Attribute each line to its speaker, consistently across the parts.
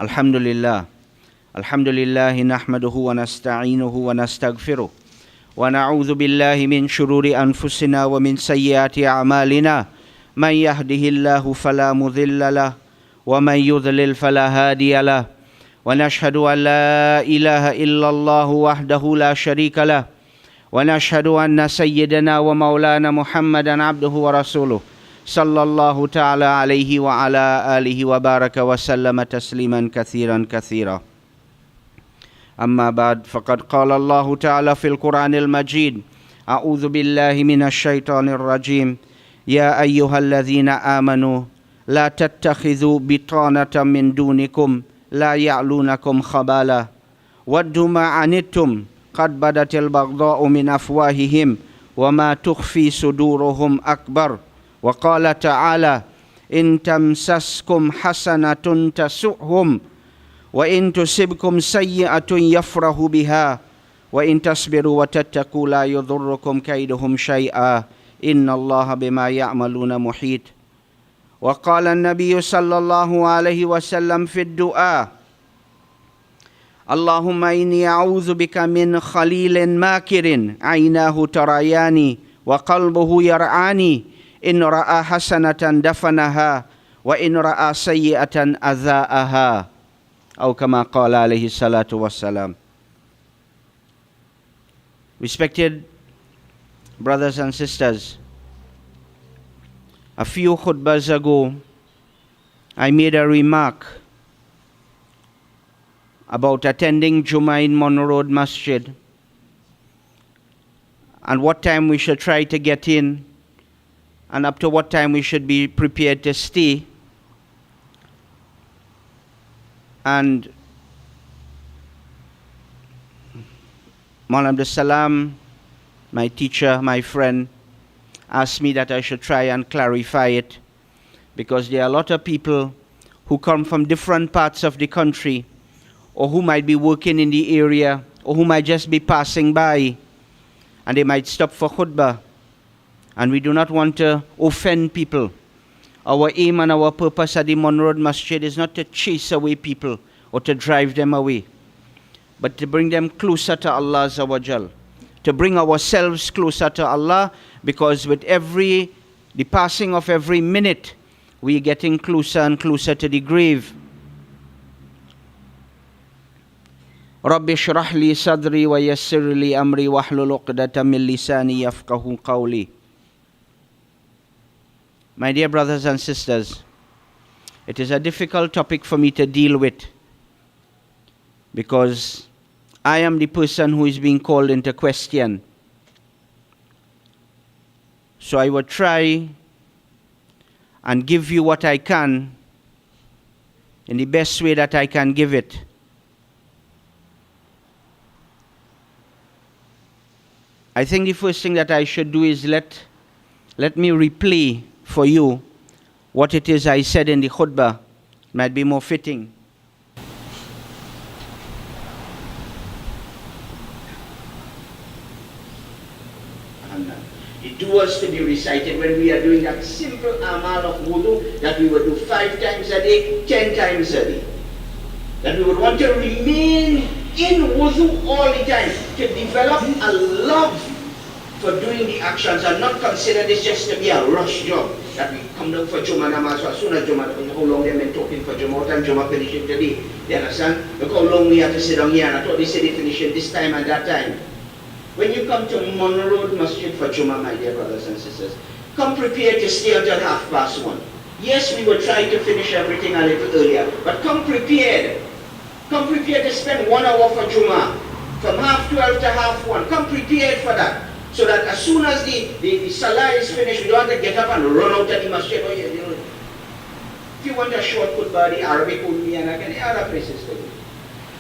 Speaker 1: Alhamdulillah. Alhamdulillah nahmaduhu wa nasta'inuhu wa nastaghfiruh. Wa na'udhu billahi min shururi anfusina wa min sayyiati a'malina. Man yahdihillahu fala mudhilla lah. Wa man yudhlil fala hadiya lah. Wa nashhadu an la ilaha illallah wahdahu la sharika lah. Wa nashhadu anna sayyidana wa Maulana Muhammadan abduhu wa rasuluh. Sallallahu ta'ala alaihi wa ala alihi wa baraka wa sallama tasliman kathiran kathira. أما بعد فقد قال الله تعالى في القرآن المجيد أعوذ بالله من الشيطان الرجيم يا أيها الذين آمنوا لا تتخذوا بطانة من دونكم لا يعلونكم خبالا ودوا ما عنتم قد بدت البغضاء من أفواههم وما تخفي صدورهم أكبر وقال تعالى إن تمسسكم حسنة تسؤهم وإن تصبكم سيئة يفرح بها وإن تصبروا وتتقوا لا يضركم كيدهم شيئا إن الله بما يعملون محيط. وقال النبي صلى الله عليه وسلم في الدعاء اللهم إني أعوذ بك من خليل ماكر عيناه ترياني وقلبه يرعاني إن رأى حسنة دفنها وإن رأى سيئة أذاءها أو كما قال عليه الصلاة والسلام. Respected brothers and sisters, a few khutbahs ago I made a remark about attending Jumuah in Munroe Masjid and what time we should try to get in and up to what time we should be prepared to stay. And Maulan, my teacher, my friend, asked me that I should try and clarify it because there are a lot of people who come from different parts of the country or who might be working in the area or who might just be passing by and they might stop for khutbah, and we do not want to offend people. Our aim and our purpose at the Munroe Masjid is not to chase away people or to drive them away, but to bring them closer to Allah Azza wa Jal, to bring ourselves closer to Allah, because with the passing of every minute, we are getting closer and closer to the grave. Rabbi shrah li sadri wa yassir li amri wahlul uqdatan min lisani yafqahu qawli. My dear brothers and sisters, it is a difficult topic for me to deal with because I am the person who is being called into question. So I will try and give you what I can in the best way that I can give it. I think the first thing that I should do is let me replay for you what it is I said in the khutbah. Might be more fitting. The duas to be recited when we are doing that simple amal of wudu that we would do 5 times a day, 10 times a day. That we would want to remain in wudu all the time, to develop a love for doing the actions and not consider this just to be a rush job. That we come down for Jumuah namaz, so as soon as Jumuah, how long they've been talking for Jumuah, what time Jumuah finishing today. You understand? Look how long we have to sit down here, and I thought they said they finishing this time and that time. When you come to Munroe Masjid for Jumuah, my dear brothers and sisters, come prepared to stay until 1:30. Yes, we will try to finish everything a little earlier, but come prepared. Come prepared to spend 1 hour for Jumuah, from 12:30 to 1:30. Come prepared for that. So that as soon as the salah is finished, we don't have to get up and run out of the masjid. If you want a short khutbah, the Arabic only, and I can other places to do.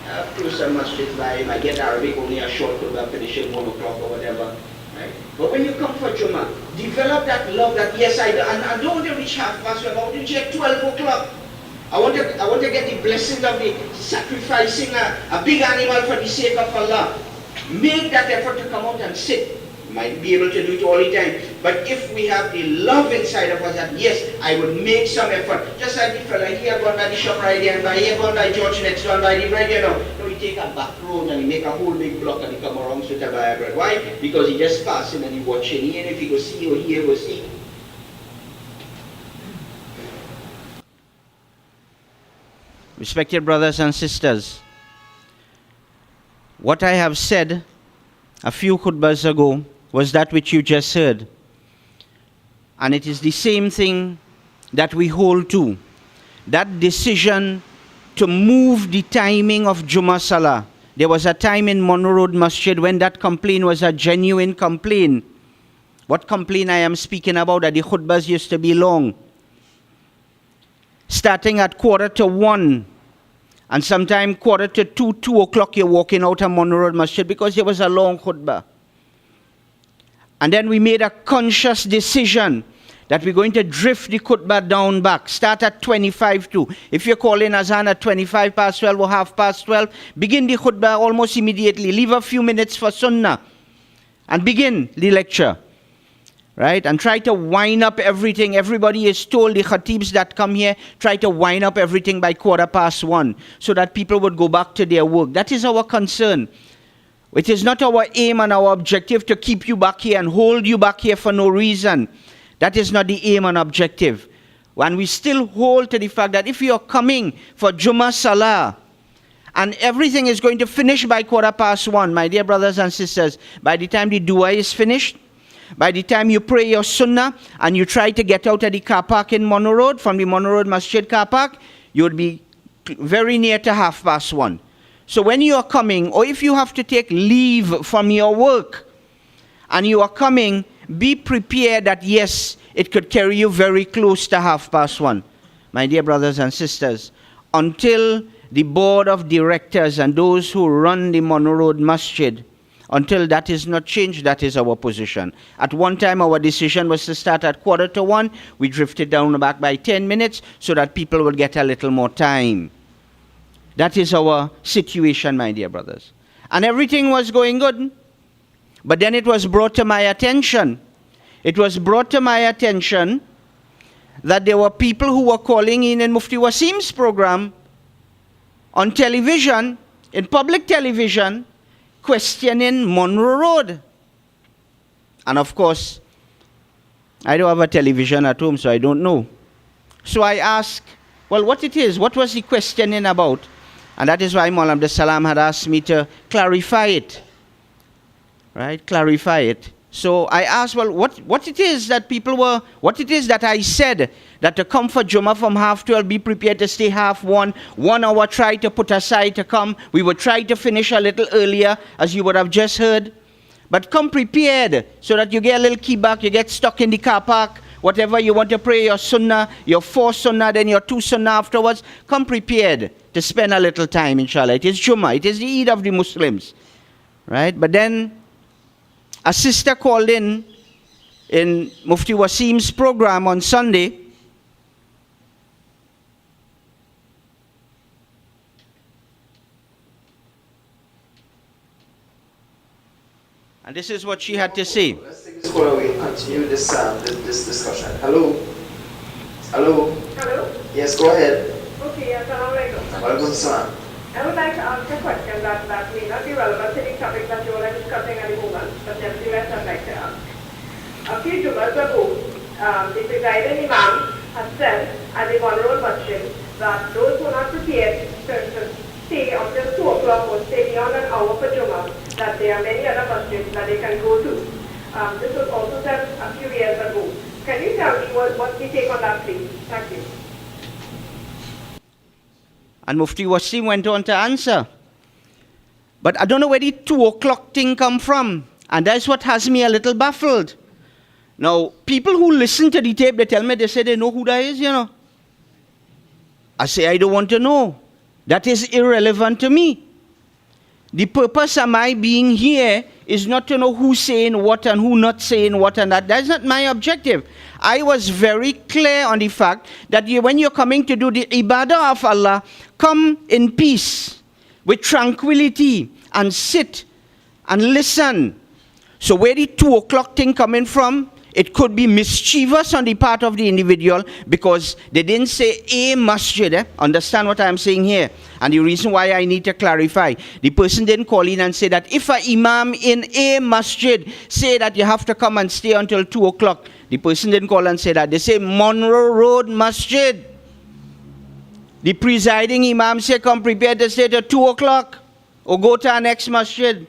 Speaker 1: I have closer masjid by, I get Arabic only, a short khutbah finishing 1 o'clock or whatever. Right? But when you come for Jumu'ah, develop that love that yes I do. And I don't want to reach 12:30, I want to reach at 12 o'clock. I want to get the blessing of the sacrificing a big animal for the sake of Allah. Make that effort to come out and sit. You might be able to do it all the time. But if we have the love inside of us that, yes, I would make some effort. Just like the fella here going by the shop right there and by here going by George next door by the bread, you know. So he take a back road and he make a whole big block and he come around to buy a bread. Why? Because he just passing and he watching. And if he go see or he go see. Respected brothers and sisters, what I have said a few khutbahs ago was that which you just heard. And it is the same thing that we hold to. That decision to move the timing of Jumu'ah Salah. There was a time in Munroe Masjid when that complaint was a genuine complaint. What complaint I am speaking about? That the khutbahs used to be long. Starting at 1:45. And sometime 1:45, 2 o'clock, you're walking out of Munroe Masjid because there was a long khutbah. And then we made a conscious decision that we're going to drift the khutbah down back. Start at 25 to. If you're calling azan at 25 past 12 or half past 12, begin the khutbah almost immediately. Leave a few minutes for sunnah. And begin the lecture. Right? And try to wind up everything. Everybody is told, the khatibs that come here, try to wind up everything by 1:15 so that people would go back to their work. That is our concern. It is not our aim and our objective to keep you back here and hold you back here for no reason. That is not the aim and objective. And we still hold to the fact that if you are coming for Jumu'ah Salah and everything is going to finish by 1:15, my dear brothers and sisters, by the time the dua is finished, by the time you pray your sunnah and you try to get out of the car park in Munroe, from the Munroe Masjid car park, you would be very near to 1:30. So when you are coming, or if you have to take leave from your work and you are coming, be prepared that yes, it could carry you very close to 1:30. My dear brothers and sisters, until the board of directors and those who run the Munroe Masjid, until that is not changed, that is our position. At one time, our decision was to start at 1:45. We drifted down back by 10 minutes so that people would get a little more time. That is our situation, my dear brothers. And everything was going good. But then it was brought to my attention. It was brought to my attention that there were people who were calling in Mufti Wasim's program on television, in public television, questioning Munroe Road. And of course, I don't have a television at home, so I don't know. So I asked, well, what it is, what was he questioning about? And that is why Maulan Abdul Salam had asked me to clarify it. Right? Clarify it. So I asked, well, what it is that people were, what it is that I said, that to come for Jummah from 12:30, be prepared to stay 1:30, 1 hour try to put aside to come. We would try to finish a little earlier, as you would have just heard. But come prepared, so that you get a little key back, you get stuck in the car park, whatever you want to pray, your sunnah, your 4 sunnah, then your 2 sunnah afterwards, come prepared to spend a little time, inshallah. It is Jummah, it is the Eid of the Muslims. Right? But then, a sister called in Mufti Wasim's program on Sunday. And this is what she had to say.
Speaker 2: Let's take this call away and continue this discussion. Hello? Hello?
Speaker 3: Hello?
Speaker 2: Yes, go ahead.
Speaker 3: Okay, assalamu alaikum.
Speaker 2: Walaikum salam.
Speaker 3: I would like to ask a question that may not be relevant to the topic that you are discussing at the moment, but nevertheless I'd like to ask. A few Jummahs ago, the presiding imam has said at the Munroe Masjid that those who are not prepared to stay until 2 o'clock or stay beyond an hour for Jummah, that there are many other masjids that they can go to. This was also said a few years ago. Can you tell me what's the take on that, please? Thank you.
Speaker 1: And Mufti Wasim went on to answer. But I don't know where the 2 o'clock thing come from. And that's what has me a little baffled. Now, people who listen to the tape, they tell me, they say they know who that is, you know. I say, I don't want to know. That is irrelevant to me. The purpose of my being here is not to know who's saying what and who not saying what and that. That's not my objective. I was very clear on the fact that when you're coming to do the ibadah of Allah, come in peace, with tranquility, and sit and listen, So where the 2 o'clock thing coming from, it could be mischievous on the part of the individual because they didn't say a masjid. Understand what I'm saying here? And the reason why I need to clarify, the person didn't call in and say that if an imam in a masjid say that you have to come and stay until 2 o'clock, the person didn't call and say that. They say Munroe Road Masjid. The presiding imam say come prepare to stay till 2 o'clock or go to our next masjid.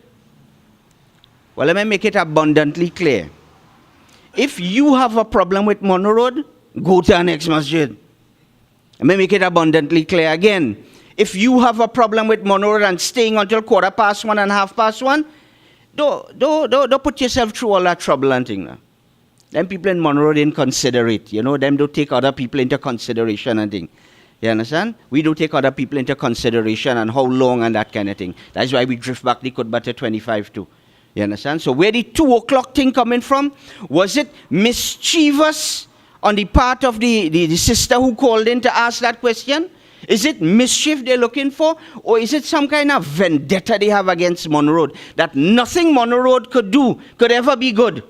Speaker 1: Well, let me make it abundantly clear. If you have a problem with Munroe Road, go to our next masjid. Let me make it abundantly clear again. If you have a problem with Munroe Road and staying until 1:15 and 1:30, don't put yourself through all that trouble and thing. Them people in Munroe Road didn't consider it. You know, them don't take other people into consideration and thing. You understand? We do take other people into consideration and how long and that kind of thing. That's why we drift back the khutbah to 25 too. You understand? So where the 2 o'clock thing coming from? Was it mischievous on the part of the sister who called in to ask that question? Is it mischief they're looking for? Or is it some kind of vendetta they have against Munroe Road? That nothing Munroe Road could do could ever be good.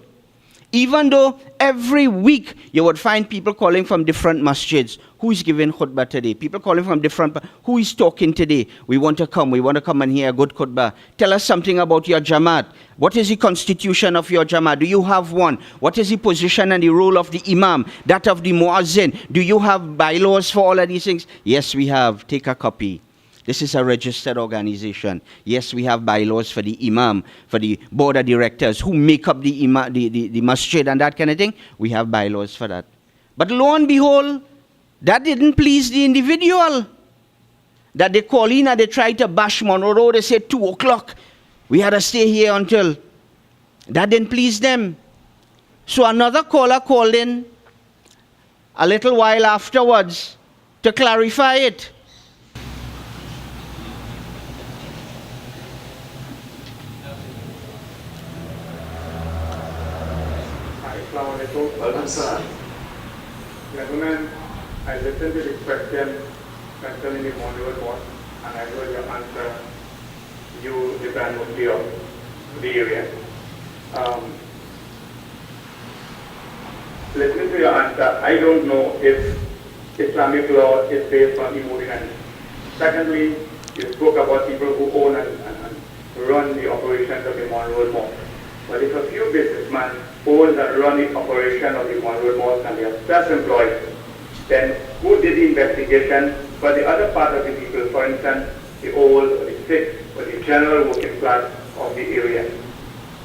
Speaker 1: Even though every week you would find people calling from different masjids. Who is giving khutbah today? People calling from different, who is talking today? We want to come and hear a good khutbah. Tell us something about your Jamaat. What is the constitution of your Jamaat? Do you have one? What is the position and the role of the Imam? That of the Muazzin? Do you have bylaws for all of these things? Yes, we have. Take a copy. This is a registered organization. Yes, we have bylaws for the Imam, for the board of directors who make up the masjid and that kind of thing. We have bylaws for that. But lo and behold, that didn't please the individual. That they call in and they try to bash Munroe Road. They say 2 o'clock. We had to stay here until. That didn't please them. So another caller called in a little while afterwards to clarify it.
Speaker 2: Welcome, sir.
Speaker 4: Gentlemen, I listened to the question concerning the Munroe Mosque and I heard your answer. You, the Grand Mufti of the area. Listening to your answer, I don't know if Islamic law is based on emotion. Secondly, you spoke about people who own and run the operations of the Munroe Mosque. But if a few businessmen own and run the operation of the Munroe Mosque and they are self-employed, then who did the investigation for the other part of the people, for instance, the old, or the sick, or the general working class of the area?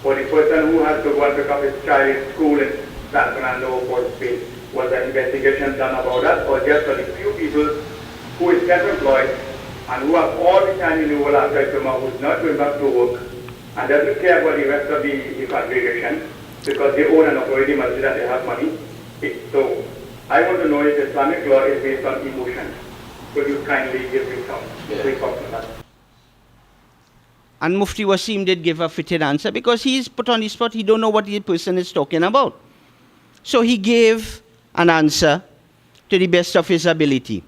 Speaker 4: Or the person who has to go and pick up his child in school in San Fernando or Spain? Was an investigation done about that, or just for the few people who is self-employed and who have all the time in the world after Jumuah, who is not going back to work and doesn't care about the rest of the congregation because they own and operate the masjid and they have money? So I want to know if Islamic law is based on emotion. Could you kindly give me some quick thoughts on that?
Speaker 1: And Mufti Wasim did give a fitted answer because he is put on the spot. He don't know what the person is talking about. So he gave an answer to the best of his ability.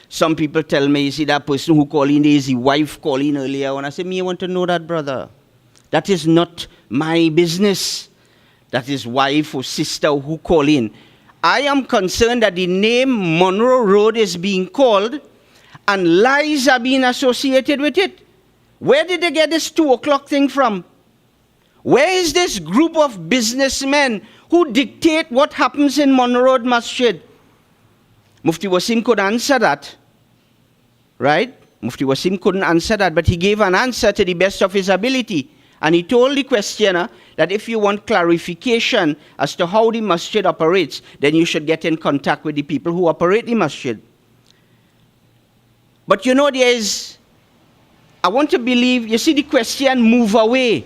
Speaker 1: Some people tell me, you see, that person who called in, is his wife calling earlier. And I say, me, I want to know that, brother. That is not my business. That is wife or sister who call in. I am concerned that the name Munroe Road is being called and lies are being associated with it. Where did they get this 2 o'clock thing from? Where is this group of businessmen who dictate what happens in Munroe Road Masjid? Mufti Wasim could answer that. Right? Mufti Wasim couldn't answer that, but he gave an answer to the best of his ability. And he told the questioner that if you want clarification as to how the masjid operates, then you should get in contact with the people who operate the masjid. But you know, I want to believe, you see the question move away.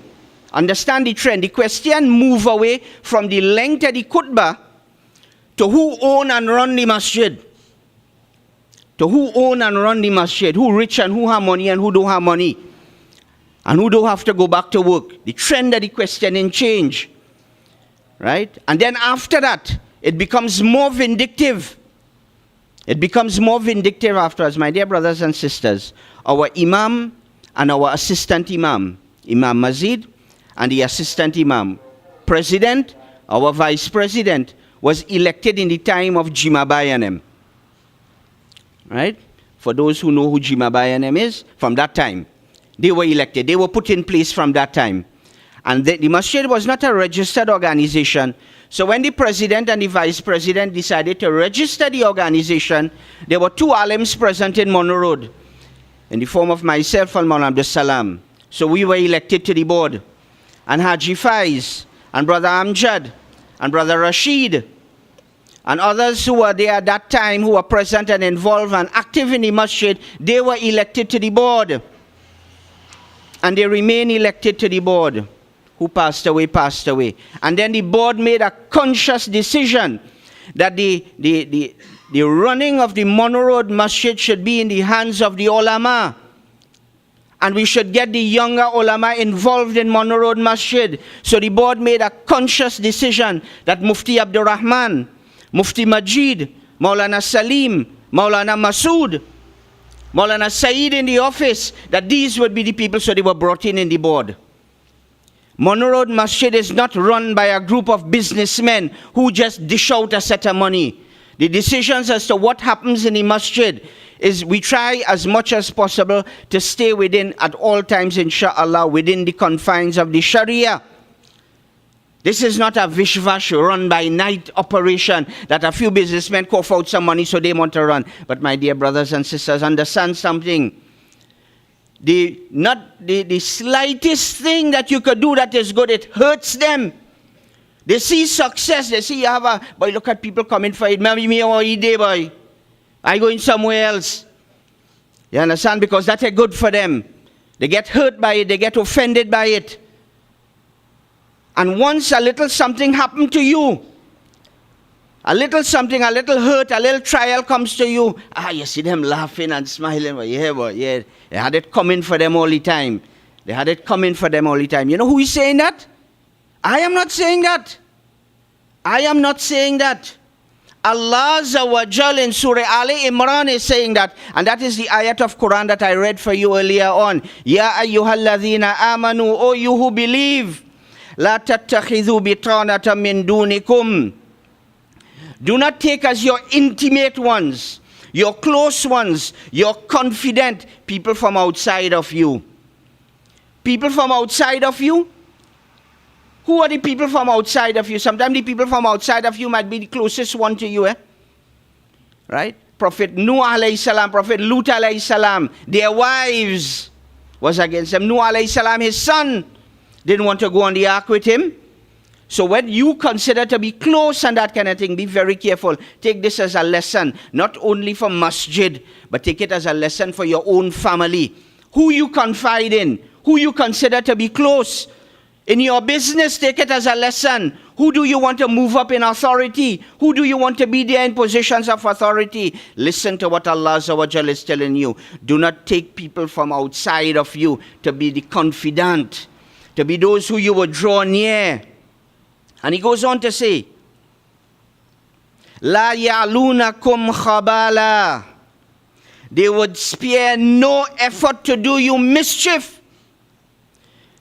Speaker 1: Understand the trend. The question move away from the length of the khutbah to who own and run the masjid. To who own and run the masjid. Who rich and who have money and who don't have money. And who don't have to go back to work. The trend of the questioning change. Right? And then after that, it becomes more vindictive. It becomes more vindictive afterwards. My dear brothers and sisters, our imam and our assistant imam, Imam Mazid, and the assistant imam. President, our vice president, was elected in the time of Bayaan. Right? For those who know who Bayaan is, from that time, they were elected. They were put in place from that time. And the masjid was not a registered organization. So when the president and the vice president decided to register the organization, there were two alims present in Munroe, in the form of myself and Maulan Abdul Salam. So we were elected to the board. And Haji Faiz, and Brother Amjad, and Brother Rashid, and others who were there at that time, who were present and involved and active in the masjid, they were elected to the board. And they remain elected to the board. Who passed away, passed away. And then the board made a conscious decision that the running of the Munroe Masjid should be in the hands of the ulama. And we should get the younger ulama involved in Munroe Masjid. So the board made a conscious decision that Mufti Abdul Rahman, Mufti Majid, Maulana Salim, Maulana Masood, Maulana Saeed in the office, that these would be the people, so they were brought in the board. Munroe Masjid is not run by a group of businessmen who just dish out a set of money. The decisions as to what happens in the masjid is we try as much as possible to stay within, at all times, inshallah, within the confines of the Sharia. This is not a vishvash run by night operation that a few businessmen cough out some money so they want to run. But my dear brothers and sisters, understand something. The slightest thing that you could do that is good, it hurts them. They see success, they see you have a, boy, look at people coming for it. Maybe me or day, boy. I going somewhere else. You understand? Because that is good for them. They get hurt by it, they get offended by it. And once a little something happened to you, a little something, a little hurt, a little trial comes to you, you see them laughing and smiling. Yeah, boy, yeah. They had it coming for them all the time. They had it coming for them all the time. You know who is saying that? I am not saying that. I am not saying that. Allah Azza wa Jal in Surah Ali Imran is saying that. And that is the ayat of Quran that I read for you earlier on. Ya ayyuhalladhina amanu, O you who believe, la tattakhidhu bitanata min dunikum. Do not take as your intimate ones, your close ones, your confident people from outside of you. People from outside of you? Who are the people from outside of you? Sometimes the people from outside of you might be the closest one to you. Right? Prophet Nuh alayhi salam, Prophet Lut alayhi salam, their wives was against them. Nuh alayhi salam, his son, didn't want to go on the ark with him. So when you consider to be close and that kind of thing, be very careful. Take this as a lesson, not only for masjid, but take it as a lesson for your own family. Who you confide in, who you consider to be close. In your business, take it as a lesson. Who do you want to move up in authority? Who do you want to be there in positions of authority? Listen to what Allah Azza wa Jal is telling you. Do not take people from outside of you to be the confidant, to be those who you would draw near. And he goes on to say, La ya'lunakum khabala. They would spare no effort to do you mischief.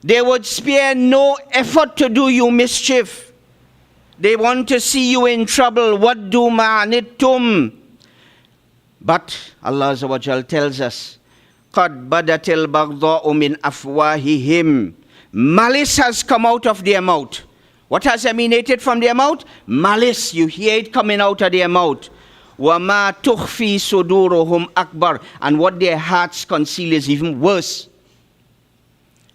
Speaker 1: They would spare no effort to do you mischief. They want to see you in trouble. Waddu ma'anittum. But Allah Azza wa Jal tells us, Qad badatil baghda'u min afwahihim. Malice has come out of their mouth. What has emanated from their mouth? Malice. You hear it coming out of their mouth. وَمَا تُخْفِي صُدُورُهُمْ أَكْبَرُ. And what their hearts conceal is even worse.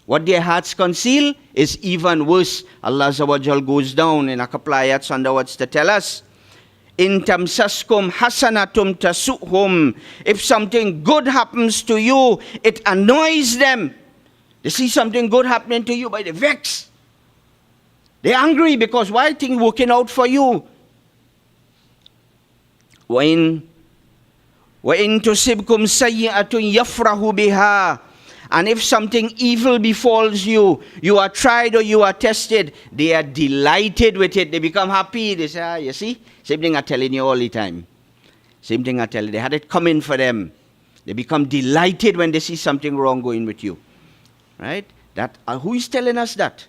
Speaker 1: What their hearts conceal is even worse. Allah Azza wa Jal goes down in a couple ayats underwards to tell us, In tamsaskum hasanatum tasuhum. If something good happens to you, it annoys them. They see something good happening to you, but they vex. They're angry because why things working out for you? وَإِن تُصِبْكُمْ سَيِّئَةٌ يَفْرَحُ بِهَا. And if something evil befalls you, you are tried or you are tested, they are delighted with it. They become happy. They say, you see? Same thing I'm telling you all the time. Same thing I tell you. They had it coming for them. They become delighted when they see something wrong going with you. Right? That who is telling us that?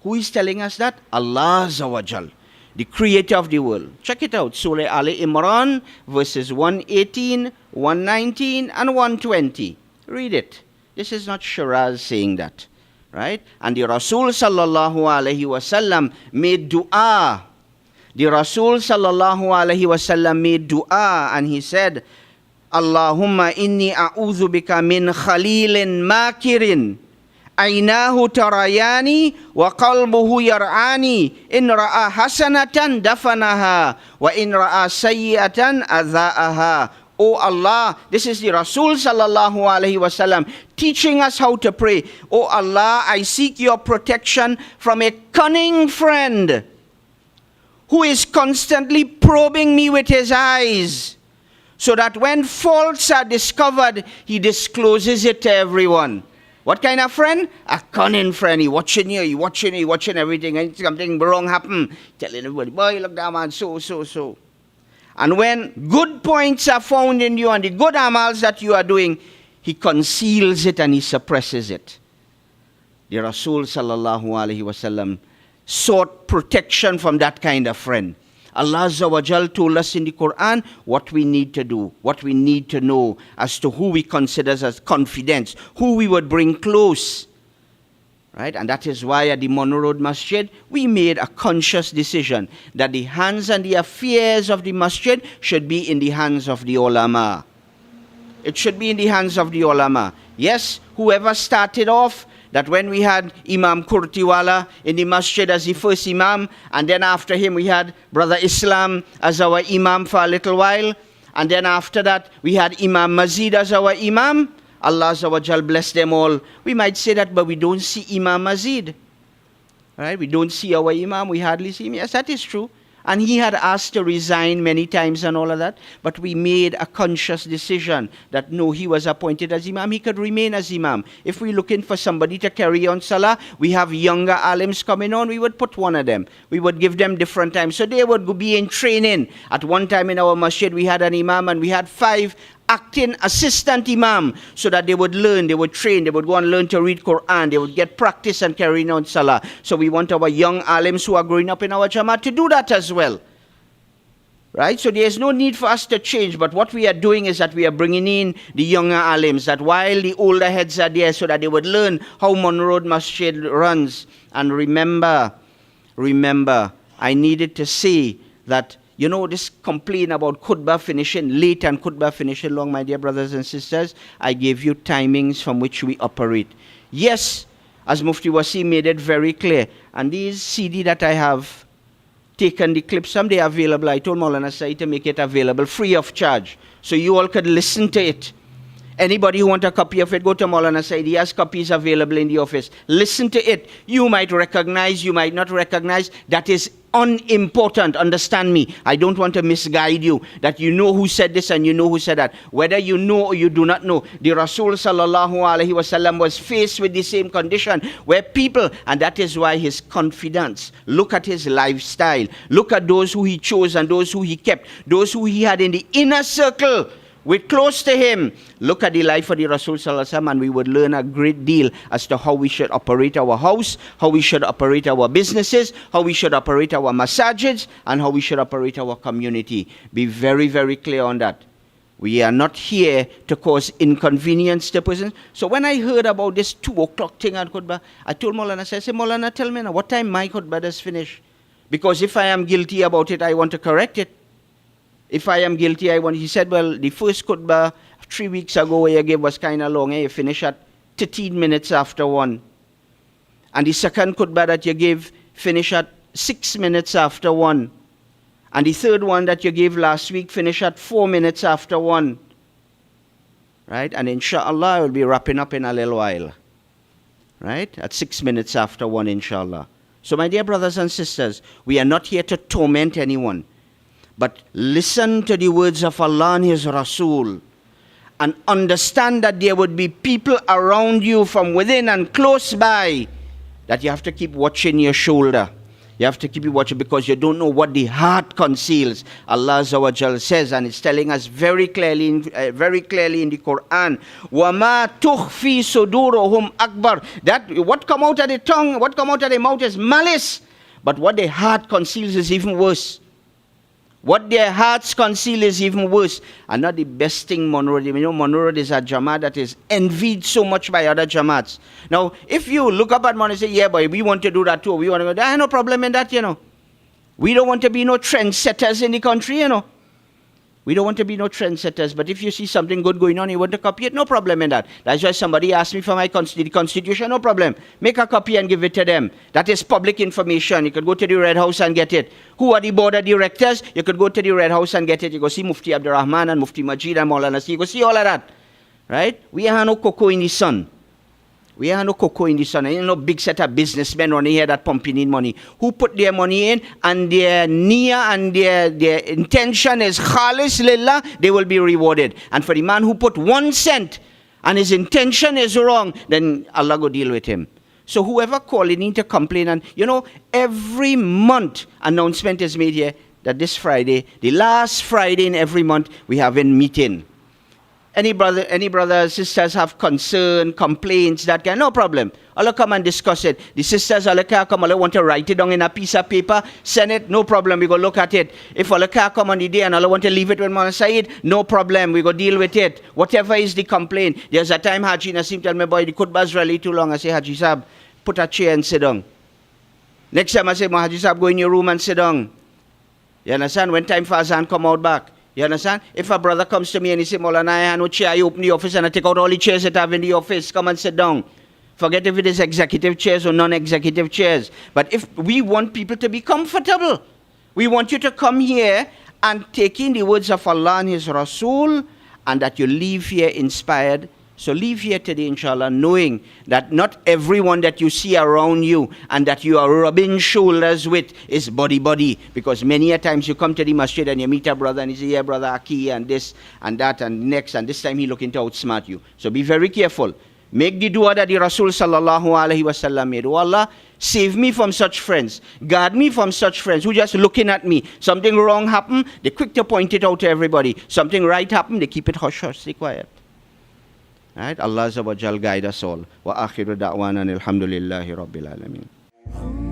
Speaker 1: Who is telling us that? Allah Azza wa Jal, the creator of the world. Check it out. Surah Ali Imran, verses 118, 119, and 120. Read it. This is not Shiraz saying that. Right? And the Rasul sallallahu alayhi wasallam made dua. The Rasul sallallahu alayhi wasallam made dua and he said, Allahumma inni a'udhu bika min khalilin makirin. Ainahu tarayani wa qalbuhu yar'ani in ra'a hasanatan dafanaha wa in ra'a sayyi'atan adha'aha. Oh Allah, this is the Rasul sallallahu alaihi wasallam teaching us how to pray. Oh Allah, I seek your protection from a cunning friend who is constantly probing me with his eyes, so that when faults are discovered, he discloses it to everyone. What kind of friend? A cunning friend. He watching you, he watching everything. And something wrong happen, telling everybody, boy, look down, man, so. And when good points are found in you and the good amals that you are doing, he conceals it and he suppresses it. The Rasul sallallahu alaihi wasallam sought protection from that kind of friend. Allah Azza wa Jal told us in the Quran what we need to do, what we need to know as to who we consider as confidants, who we would bring close. Right? And that is why at the Munroe Masjid, we made a conscious decision that the hands and the affairs of the masjid should be in the hands of the ulama. It should be in the hands of the ulama. Yes, whoever started off, that when we had Imam Kurtiwala in the masjid as the first imam, and then after him we had Brother Islam as our imam for a little while, and then after that we had Imam Mazid as our imam. Allah Azza wa Jal bless them all. We might say that, but we don't see Imam Mazid. Right? We don't see our imam, we hardly see him. Yes, that is true. And he had asked to resign many times and all of that. But we made a conscious decision that no, he was appointed as imam. He could remain as imam. If we're looking for somebody to carry on salah, we have younger alims coming on, we would put one of them. We would give them different times. So they would be in training. At one time in our masjid, we had an imam and we had 5 acting assistant imam, so that they would learn, they would train, they would go and learn to read Quran, they would get practice and carrying on salah. So we want our young alims who are growing up in our Jamaat to do that as well. Right? So there is no need for us to change, but what we are doing is that we are bringing in the younger alims, that while the older heads are there, so that they would learn how Munroe Masjid runs. And remember, I needed to say that, you know, this complaint about khutbah finishing late and khutbah finishing long, my dear brothers and sisters, I gave you timings from which we operate. Yes, as Mufti Wasi made it very clear, and these CD that I have taken the clips, someday available, I told Maulana Said to make it available free of charge, so you all could listen to it. Anybody who wants a copy of it, go to Maulana Said. He has copies available in the office. Listen to it. You might recognize, you might not recognize. That is unimportant. Understand me. I don't want to misguide you. That you know who said this and you know who said that. Whether you know or you do not know. The Rasul sallallahu alaihi wasallam was faced with the same condition where people, and that is why his confidence. Look at his lifestyle. Look at those who he chose and those who he kept. Those who he had in the inner circle with close to him. Look at the life of the Rasul sallallahu alaihi wasallam, and we would learn a great deal as to how we should operate our house, how we should operate our businesses, how we should operate our masajids, and how we should operate our community. Be very, very clear on that. We are not here to cause inconvenience to persons. So when I heard about this 2 o'clock thing at khutbah, I told Maulana, I said, Maulana, tell me now, what time my khutbah does finish? Because if I am guilty about it, I want to correct it. If I am guilty, he said, well, the first khutbah 3 weeks ago where you gave was kind of long. You finish at 13 minutes after 1. And the second khutbah that you gave, finish at 6 minutes after 1. And the third one that you gave last week, finish at 4 minutes after 1. Right? And inshallah, I will be wrapping up in a little while. Right? At 6 minutes after 1, inshallah. So my dear brothers and sisters, we are not here to torment anyone. But listen to the words of Allah and His Rasul, and understand that there would be people around you from within and close by that you have to keep watching your shoulder. You You have to keep watching because you don't know what the heart conceals. Allah Azza wa Jal says, and it's telling us very clearly in the Quran, وَمَا تُخْفِي صُدُورُهُمْ أَكْبَرُ. That what come out of the tongue, what come out of the mouth is malice. But what the heart conceals is even worse. What their hearts conceal is even worse. And not the best thing, Munroe. You know, Munroe is a Jamaat that is envied so much by other Jamaats. Now, if you look up at Munroe and say, yeah, boy, we want to do that too. We want to go, there no problem in that, you know. We don't want to be no trendsetters in the country, you know. We don't want to be no trendsetters. But if you see something good going on, you want to copy it, no problem in that. That's why somebody asked me for my constitution, no problem. Make a copy and give it to them. That is public information. You could go to the Red House and get it. Who are the board of directors? You could go to the Red House and get it. You go see Mufti Abdurrahman and Mufti Majid and Maulana. You go see all of that. Right? We have no cocoa in the sun. We have no cocoa in the sun. Ain't no big set of businessmen running here that pumping in money. Who put their money in and their niyyah and their intention is khalis lillah, they will be rewarded. And for the man who put 1 cent and his intention is wrong, then Allah go deal with him. So whoever calling in to complain, and you know, every month announcement is made here that this Friday, the last Friday in every month, we have a meeting. Any brothers, sisters have concern, complaints, that kind, no problem. Allah come and discuss it. The sisters, Allah can come, Allah want to write it down in a piece of paper, send it, no problem, we go look at it. If Allah can come on the day and Allah want to leave it with Maulana Saeed, no problem, we go deal with it. Whatever is the complaint. There's a time Haji Nasim tell me, boy, the khutbah's really too long. I say, Haji Sahab, put a chair and sit down. Next time I say, Haji Sahab, go in your room and sit down. You understand? When time for Azan, come out back. You understand? If a brother comes to me and he says, Maulana, I have no chair, I open the office and I take out all the chairs that I have in the office, come and sit down. Forget if it is executive chairs or non-executive chairs. But if we want people to be comfortable, we want you to come here and take in the words of Allah and His Rasul, and that you leave here inspired. So leave here today, inshallah, knowing that not everyone that you see around you and that you are rubbing shoulders with is body. Because many a times you come to the masjid and you meet a brother and he says, yeah, brother Aki, and this and that and next, and this time he looking to outsmart you. So be very careful. Make the dua that the Rasul sallallahu alaihi wasallam made. Oh Allah, save me from such friends. Guard me from such friends who just looking at me. Something wrong happen, they quick to point it out to everybody. Something right happen, they keep it hush, stay quiet. Right? Allah Azza wa Jal guide us all. Wa akhiru da'wana alhamdulillahi rabbil alameen.